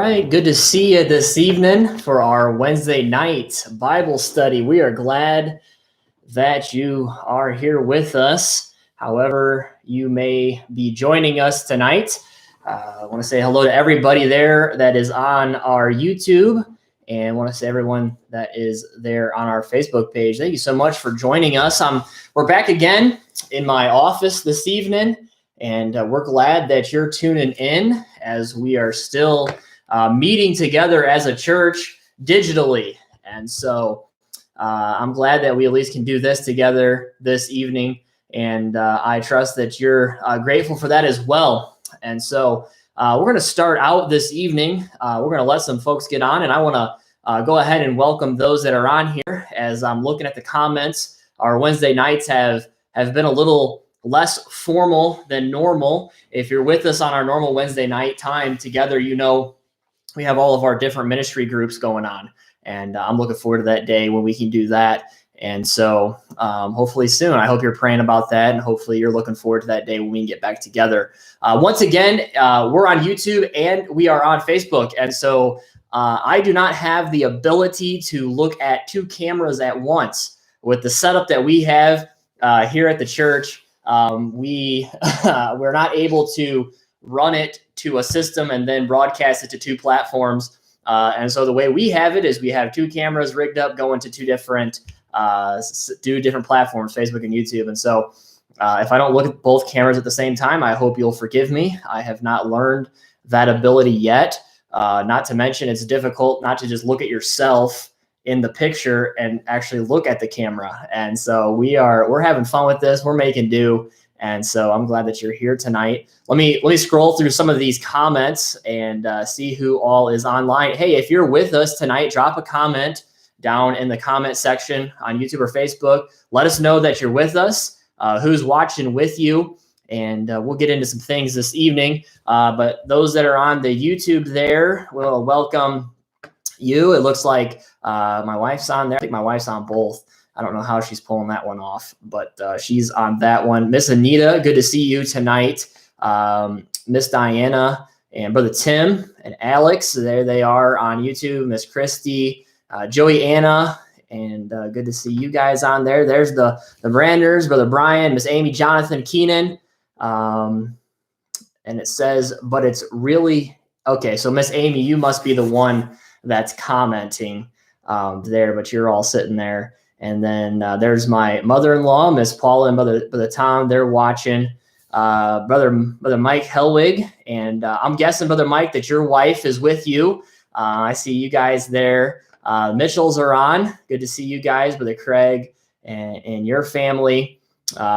right, good to see you this evening for our Wednesday night Bible study. We are glad that you are here with us, however you may be joining us tonight. I want to say hello to everybody there that is on our YouTube, and I want to say everyone that is there on our Facebook page. Thank you so much for joining us. We're back again in my office this evening, and we're glad that you're tuning in as we are still meeting together as a church digitally. And so I'm glad that we at least can do this together this evening. And I trust that you're grateful for that as well. And so we're going to start out this evening. We're going to let some folks get on. And I want to go ahead and welcome those that are on here. As I'm looking at the comments, our Wednesday nights have been a little less formal than normal. If you're with us on our normal Wednesday night time together, you know we have all of our different ministry groups going on. And I'm looking forward to that day when we can do that. And so hopefully soon, I hope you're praying about that. And hopefully you're looking forward to that day when we can get back together. Once again, we're on YouTube and we are on Facebook. And so I do not have the ability to look at two cameras at once. With the setup that we have here at the church, we're not able to run it to a system and then broadcast it to two platforms. And so the way we have it is we have two cameras rigged up going to two different platforms, Facebook and YouTube. And so if I don't look at both cameras at the same time, I hope you'll forgive me. I have not learned that ability yet. Not to mention it's difficult not to just look at yourself in the picture and actually look at the camera. And so we're having fun with this. We're making do. And so I'm glad that you're here tonight. Let me scroll through some of these comments and see who all is online. Hey, if you're with us tonight, drop a comment down in the comment section on YouTube or Facebook. Let us know that you're with us, who's watching with you, and we'll get into some things this evening. But those that are on the YouTube there, we'll welcome you. It looks like my wife's on there. I think my wife's on both. I don't know how she's pulling that one off, but she's on that one. Miss Anita, good to see you tonight. Miss Diana and Brother Tim and Alex, there they are on YouTube. Miss Christy, Joey Anna, and good to see you guys on there. There's the Branders, Brother Brian, Miss Amy, Jonathan, Keenan. And it says, but it's really, okay, so Miss Amy, you must be the one that's commenting there, but you're all sitting there. And then there's my mother-in-law, Miss Paula, and Brother Tom. They're watching. Brother Mike Helwig, and I'm guessing, Brother Mike, that your wife is with you. I see you guys there. Mitchells are on. Good to see you guys, Brother Craig and your family.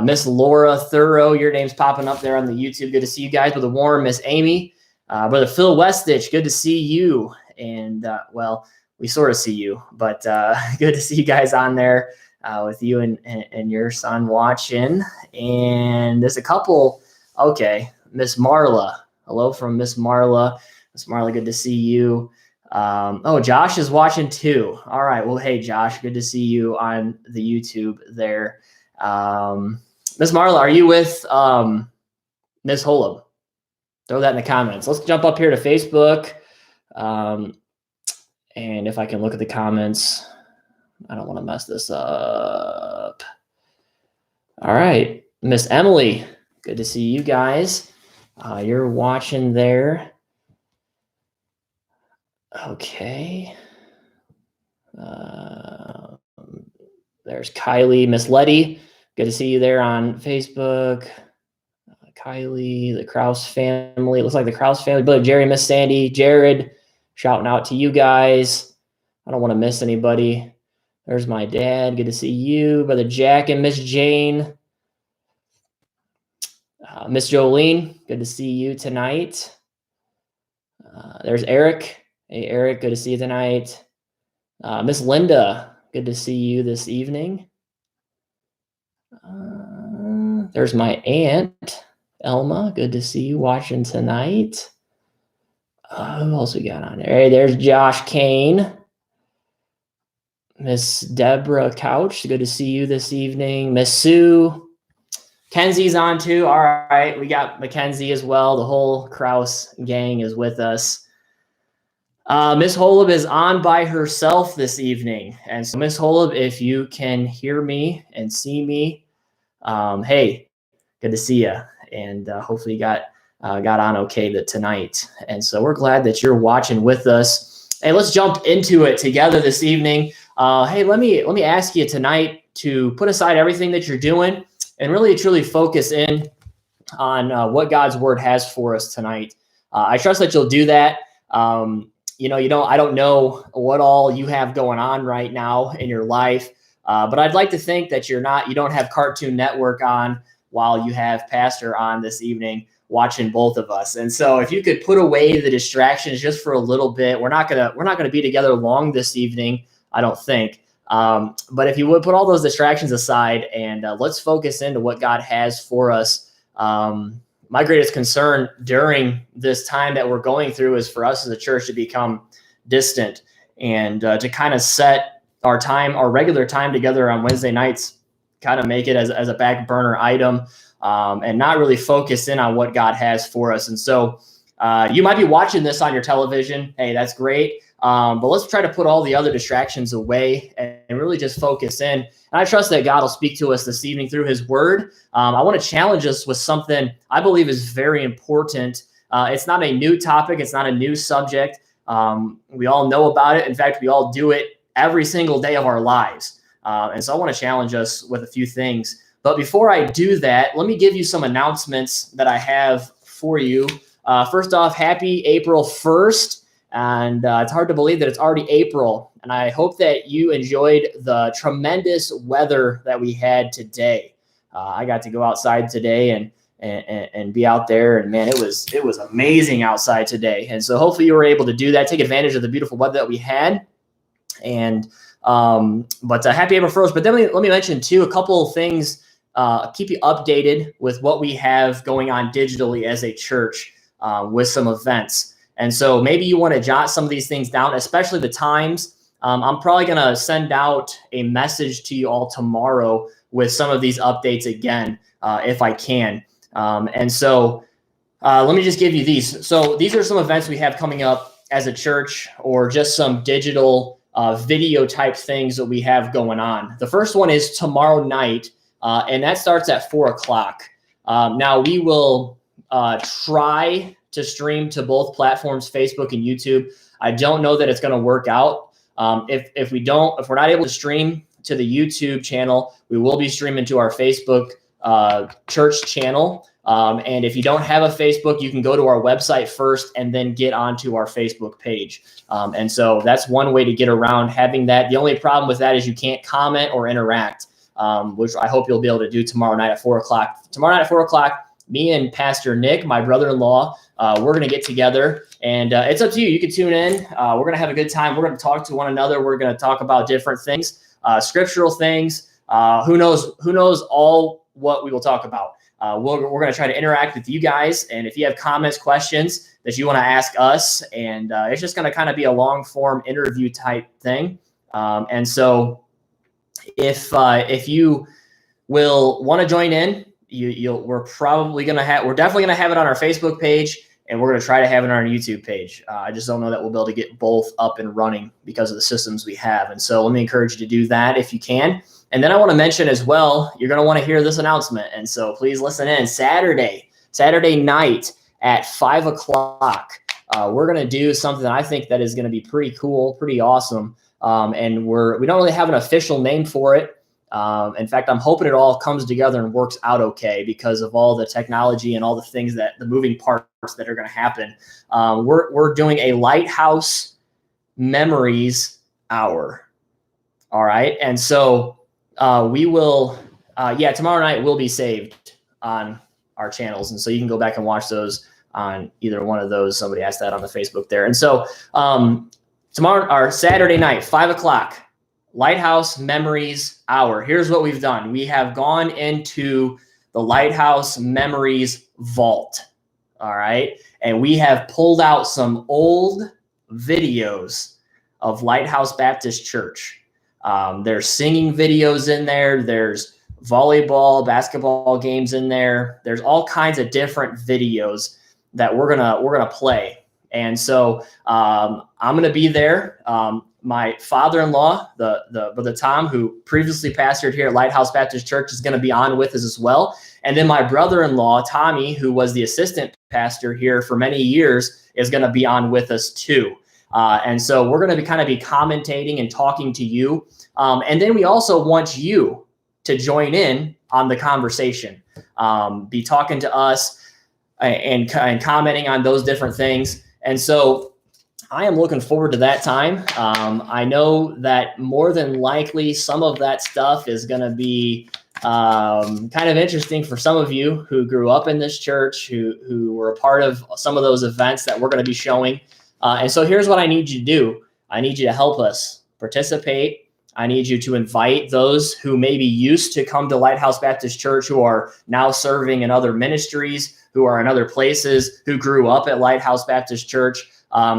Miss Laura Thorough, your name's popping up there on the YouTube. Good to see you guys. Brother Warren, Miss Amy, Brother Phil Westitch. Good to see you. And well, we sort of see you, but good to see you guys on there with you and your son watching. And there's a couple. Okay, Miss Marla. Hello from Miss Marla. Miss Marla, good to see you. Josh is watching too. All right. Well, hey, Josh, good to see you on the YouTube there. Miss Marla, are you with Miss Holub? Throw that in the comments. Let's jump up here to Facebook. And if I can look at the comments, I don't want to mess this up. All right. Miss Emily, good to see you guys. You're watching there. Okay. There's Kylie, Miss Letty. Good to see you there on Facebook. Kylie, the Kraus family. It looks like the Kraus family. Brother Jerry, Miss Sandy, Jared. Shouting out to you guys. I don't want to miss anybody. There's my dad. Good to see you. Brother Jack and Miss Jane. Miss Jolene. Good to see you tonight. There's Eric. Hey, Eric. Good to see you tonight. Miss Linda. Good to see you this evening. There's my aunt, Elma. Good to see you watching tonight. Who else we got on there? Hey, there's Josh Kane. Miss Deborah Couch. Good to see you this evening. Miss Sue. Kenzie's on too. All right. We got Mackenzie as well. The whole Kraus gang is with us. Miss Holub is on by herself this evening. And so, Miss Holub, if you can hear me and see me, hey, good to see you. And hopefully you got on okay tonight. And so we're glad that you're watching with us. Hey, let's jump into it together this evening. Hey, let me ask you tonight to put aside everything that you're doing and really truly focus in on what God's word has for us tonight. I trust that you'll do that. I don't know what all you have going on right now in your life, but I'd like to think that you don't have Cartoon Network on while you have Pastor on this evening watching both of us. And so if you could put away the distractions just for a little bit, we're not gonna be together long this evening, I don't think. But if you would put all those distractions aside and let's focus into what God has for us. My greatest concern during this time that we're going through is for us as a church to become distant and to kind of set our regular time together on Wednesday nights, kind of make it as a back burner item and not really focus in on what God has for us. And so you might be watching this on your television. Hey, that's great. But let's try to put all the other distractions away and really just focus in. And I trust that God will speak to us this evening through his word. I want to challenge us with something I believe is very important. It's not a new topic. It's not a new subject. We all know about it. In fact, we all do it every single day of our lives. And so I want to challenge us with a few things. But before I do that, let me give you some announcements that I have for you. First off, happy April 1st. And it's hard to believe that it's already April. And I hope that you enjoyed the tremendous weather that we had today. I got to go outside today and be out there. And man, it was amazing outside today. And so hopefully you were able to do that, take advantage of the beautiful weather that we had. And but happy April 1st. But then let me mention too, a couple of things, keep you updated with what we have going on digitally as a church with some events. And so maybe you want to jot some of these things down, especially the times. I'm probably going to send out a message to you all tomorrow with some of these updates again, if I can. And so let me just give you these. So these are some events we have coming up as a church, or just some digital video type things that we have going on. The first one is tomorrow night, and that starts at 4:00. Now we will try to stream to both platforms, Facebook and YouTube. I don't know that it's going to work out. If we're not able to stream to the YouTube channel, we will be streaming to our Facebook church channel. And if you don't have a Facebook, you can go to our website first and then get onto our Facebook page. And so that's one way to get around having that. The only problem with that is you can't comment or interact, which I hope you'll be able to do tomorrow night at 4:00. Tomorrow night at 4:00, me and Pastor Nick, my brother-in-law, we're going to get together, and it's up to you. You can tune in. We're going to have a good time. We're going to talk to one another. We're going to talk about different things, scriptural things. Who knows all what we will talk about. We're going to try to interact with you guys. And if you have comments, questions that you want to ask us, and it's just going to kind of be a long form interview type thing. And so if you will want to join in, we're definitely going to have it on our Facebook page, and we're going to try to have it on our YouTube page. I just don't know that we'll be able to get both up and running because of the systems we have. And so let me encourage you to do that if you can. And then I want to mention as well, you're going to want to hear this announcement. And so please listen in. Saturday night at 5:00, we're going to do something that I think that is going to be pretty cool, pretty awesome. And we don't really have an official name for it. In fact, I'm hoping it all comes together and works out okay because of all the technology and all the things the moving parts that are going to happen. We're doing a Lighthouse Memories Hour. All right. And so we will, tomorrow night will be saved on our channels. And so you can go back and watch those on either one of those. Somebody asked that on the Facebook there. And so Saturday night, 5:00. Lighthouse Memories Hour. Here's what we've done. We have gone into the Lighthouse Memories vault. All right. And we have pulled out some old videos of Lighthouse Baptist Church. There's singing videos in there. There's volleyball, basketball games in there. There's all kinds of different videos that we're gonna play. And so I'm going to be there. My father-in-law, the Brother Tom, who previously pastored here at Lighthouse Baptist Church, is going to be on with us as well. And then my brother-in-law, Tommy, who was the assistant pastor here for many years, is going to be on with us too. And so we're going to kind of be commentating and talking to you. And then we also want you to join in on the conversation, be talking to us and commenting on those different things. And so I am looking forward to that time. I know that more than likely some of that stuff is going to be kind of interesting for some of you who grew up in this church, who were a part of some of those events that we're going to be showing. And so here's what I need you to do. I need you to help us participate. I need you to invite those who maybe used to come to Lighthouse Baptist Church, who are now serving in other ministries, who are in other places, who grew up at Lighthouse Baptist Church.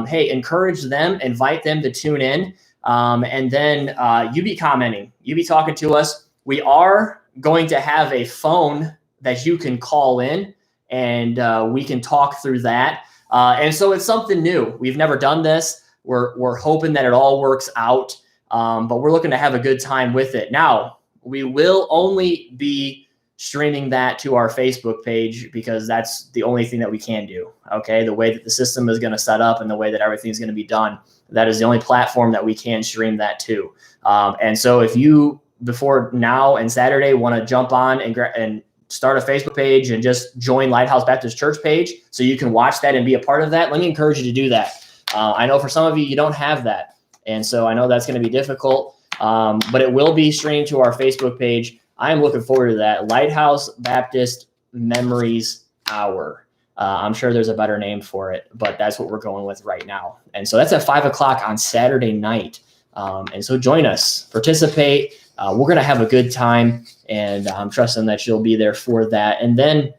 Hey, encourage them, invite them to tune in. And then you be commenting, you be talking to us. We are going to have a phone that you can call in, and we can talk through that. And so it's something new. We've never done this. We're hoping that it all works out. But we're looking to have a good time with it. Now, we will only be streaming that to our Facebook page because that's the only thing that we can do. Okay. The way that the system is going to set up and the way that everything's going to be done, that is the only platform that we can stream that to. And so if you, before now and Saturday, want to jump on and start a Facebook page and just join Lighthouse Baptist Church page so you can watch that and be a part of that, let me encourage you to do that. I know for some of you, you don't have that. And so I know that's going to be difficult, but it will be streamed to our Facebook page. I am looking forward to that. Lighthouse Baptist Memories Hour. I'm sure there's a better name for it, but that's what we're going with right now. And so that's at 5 o'clock on Saturday night. And so join us, participate. We're going to have a good time, and I'm trusting that you'll be there for that. And then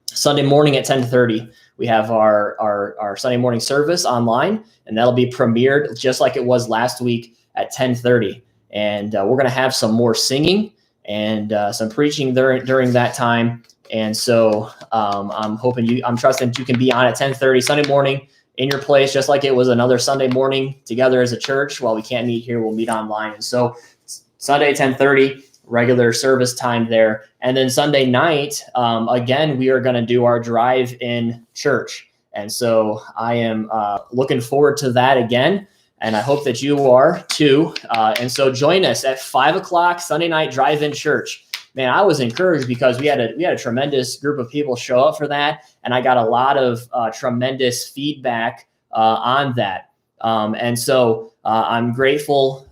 Sunday morning at 10:30, we have our Sunday morning service online, and that'll be premiered just like it was last week at 10:30. And we're going to have some more singing and some preaching during that time. And so I'm trusting that you can be on at 10:30 Sunday morning in your place, just like it was another Sunday morning together as a church. While we can't meet here, we'll meet online. And so Sunday 10:30. Regular service time there. And then Sunday night, again, we are going to do our drive-in church. And so I am looking forward to that again. And I hope that you are too. And so join us at 5 o'clock Sunday night drive-in church. Man, I was encouraged because we had a tremendous group of people show up for that. And I got a lot of tremendous feedback on that. And so I'm grateful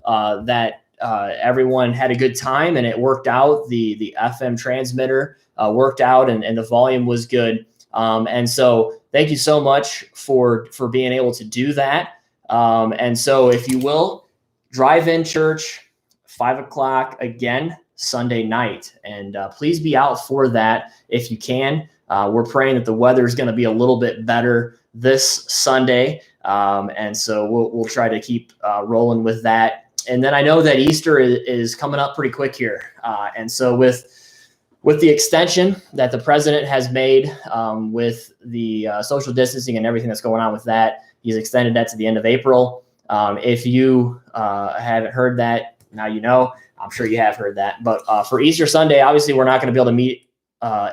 that everyone had a good time and it worked out. The FM transmitter worked out and the volume was good. And so thank you so much for being able to do that. And so if you will, drive-in church, 5 o'clock again, Sunday night. And please be out for that if you can. We're praying that the weather is going to be a little bit better this Sunday. And so we'll try to keep rolling with that. And then I know that Easter is coming up pretty quick here. And so with the extension that the president has made with the social distancing and everything that's going on with that, he's extended that to the end of April. If you haven't heard that, now you know. I'm sure you have heard that. But for Easter Sunday, obviously, we're not going to be able to meet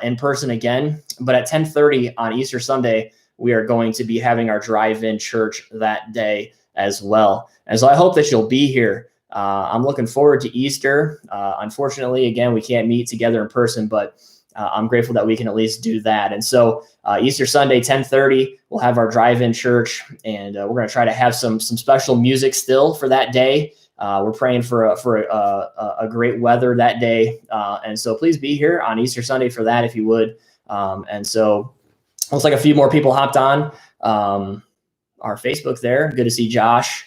in person again. But at 10:30 on Easter Sunday, we are going to be having our drive-in church that day as well. And so I hope that you'll be here. I'm looking forward to Easter. Unfortunately, again, we can't meet together in person, but I'm grateful that we can at least do that. And so Easter Sunday, 10:30, we'll have our drive-in church, and we're going to try to have some special music still for that day. We're praying for a great weather that day. And so please be here on Easter Sunday for that if you would. And so looks like a few more people hopped on our Facebook there. Good to see Josh,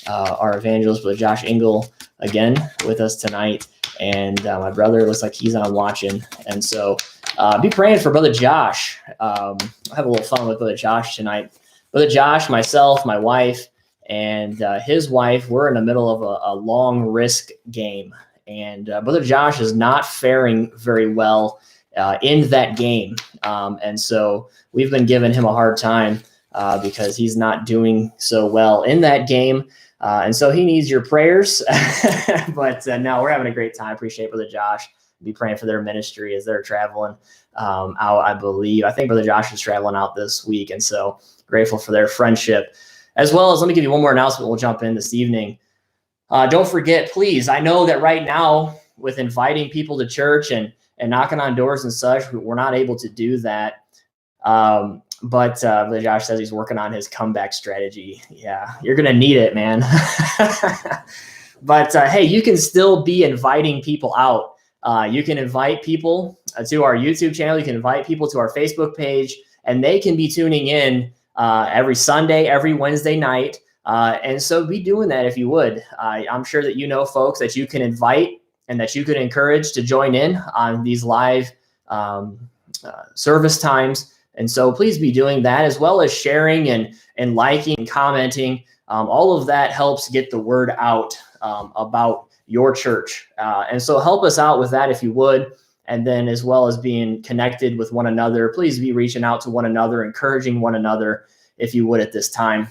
our evangelist, but Josh Engel again with us tonight. And my brother looks like he's on watching. And so be praying for Brother Josh. I'll have a little fun with Brother Josh tonight. Brother Josh, myself, my wife, and his wife, we're in the middle of a long risk game. And Brother Josh is not faring very well in that game. And so we've been giving him a hard time. because he's not doing so well in that game. And so he needs your prayers. But no, we're having a great time. Appreciate Brother Josh. Be praying for their ministry as they're traveling out, I believe. I think Brother Josh is traveling out this week. And so grateful for their friendship. As well as, let me give you one more announcement. We'll jump in this evening. Don't forget, please, I know that right now with inviting people to church and knocking on doors and such, we're not able to do that. But Josh says he's working on his comeback strategy. Yeah, you're going to need it, man. But hey, you can still be inviting people out. You can invite people to our YouTube channel. You can invite people to our Facebook page, and they can be tuning in every Sunday, every Wednesday night. And so be doing that if you would. I'm sure that you know folks that you can invite and that you can encourage to join in on these live service times. And so please be doing that, as well as sharing and liking and commenting. All of that helps get the word out about your church. And so help us out with that if you would. And then, as well as being connected with one another, please be reaching out to one another, encouraging one another if you would at this time.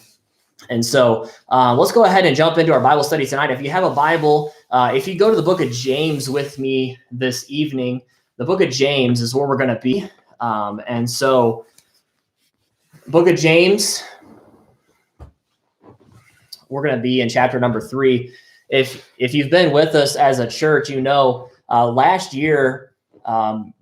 And so let's go ahead and jump into our Bible study tonight. If you have a Bible, if you go to the book of James with me this evening, the book of James is where we're going to be. And so book of James, we're going to be in chapter number 3. If you've been with us as a church, you know, last year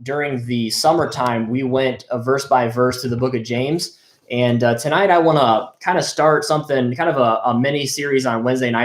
during the summertime, we went verse by verse through the book of James. And tonight I want to kind of start something, kind of a mini series on Wednesday night